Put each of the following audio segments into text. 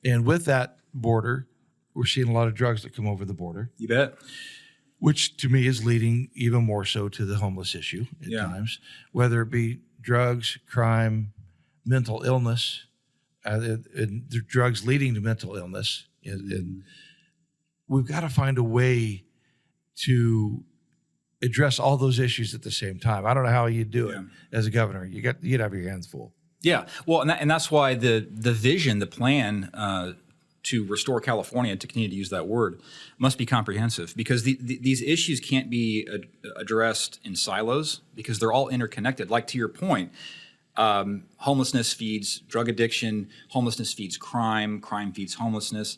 And with that border, we're seeing a lot of drugs that come over the border. You bet. Which to me is leading even more so to the homeless issue at times, whether it be drugs, crime, mental illness, and the drugs leading to mental illness. And we've got to find a way to address all those issues at the same time. I don't know how you do it as a governor. You'd have your hands full. Yeah, well, and that's why the vision, the plan to restore California, to continue to use that word, must be comprehensive, because these issues can't be addressed in silos, because they're all interconnected. Like, to your point, homelessness feeds drug addiction, homelessness feeds crime, crime feeds homelessness.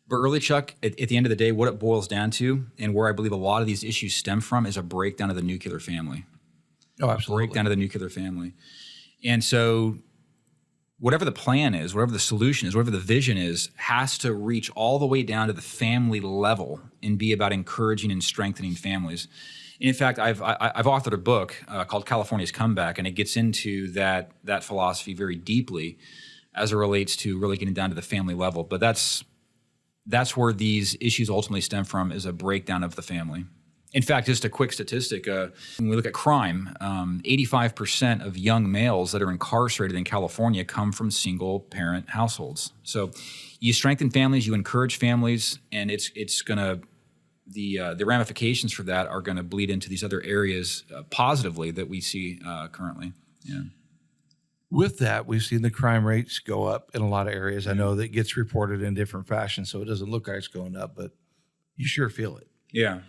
But really, Chuck, at the end of the day, what it boils down to, and where I believe a lot of these issues stem from, is a breakdown of the nuclear family. Oh, absolutely. Breakdown of the nuclear family. And so whatever the plan is, whatever the solution is, whatever the vision is, has to reach all the way down to the family level and be about encouraging and strengthening families. And in fact, I've authored a book called California's Comeback, and it gets into that philosophy very deeply as it relates to really getting down to the family level. But that's where these issues ultimately stem from, is a breakdown of the family. In fact, just a quick statistic, when we look at crime, 85% of young males that are incarcerated in California come from single-parent households. So you strengthen families, you encourage families, and it's going to, the ramifications for that are going to bleed into these other areas positively that we see currently. Yeah. With that, we've seen the crime rates go up in a lot of areas. I know that gets reported in different fashions, so it doesn't look like it's going up, but you sure feel it. Yeah.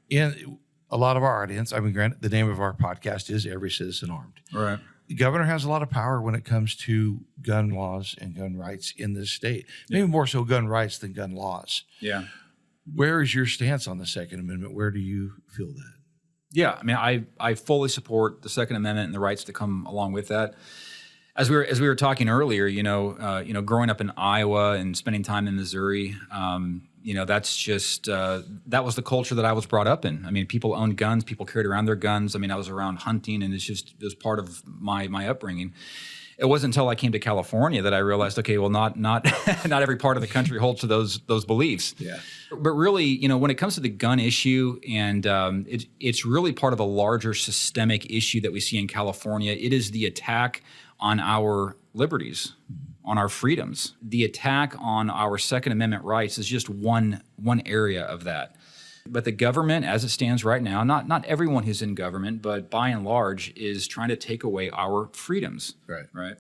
And a lot of our audience, I mean, granted, the name of our podcast is Every Citizen Armed. Right. The governor has a lot of power when it comes to gun laws and gun rights in this state. Maybe more so gun rights than gun laws. Yeah. Where is your stance on the Second Amendment? Where do you feel that? Yeah, I mean, I fully support the Second Amendment and the rights that come along with that. As we were talking earlier, growing up in Iowa and spending time in Missouri, that's just that was the culture that I was brought up in. I mean, people owned guns, people carried around their guns. I mean, I was around hunting, and it was part of my upbringing. It wasn't until I came to California that I realized, okay, well, not not every part of the country holds to those beliefs. Yeah. But really, when it comes to the gun issue, and it's really part of a larger systemic issue that we see in California. It is the attack on our liberties, on our freedoms. The attack on our Second Amendment rights is just one area of that. But the government, as it stands right now, not everyone who's in government, but by and large, is trying to take away our freedoms. Right. Right.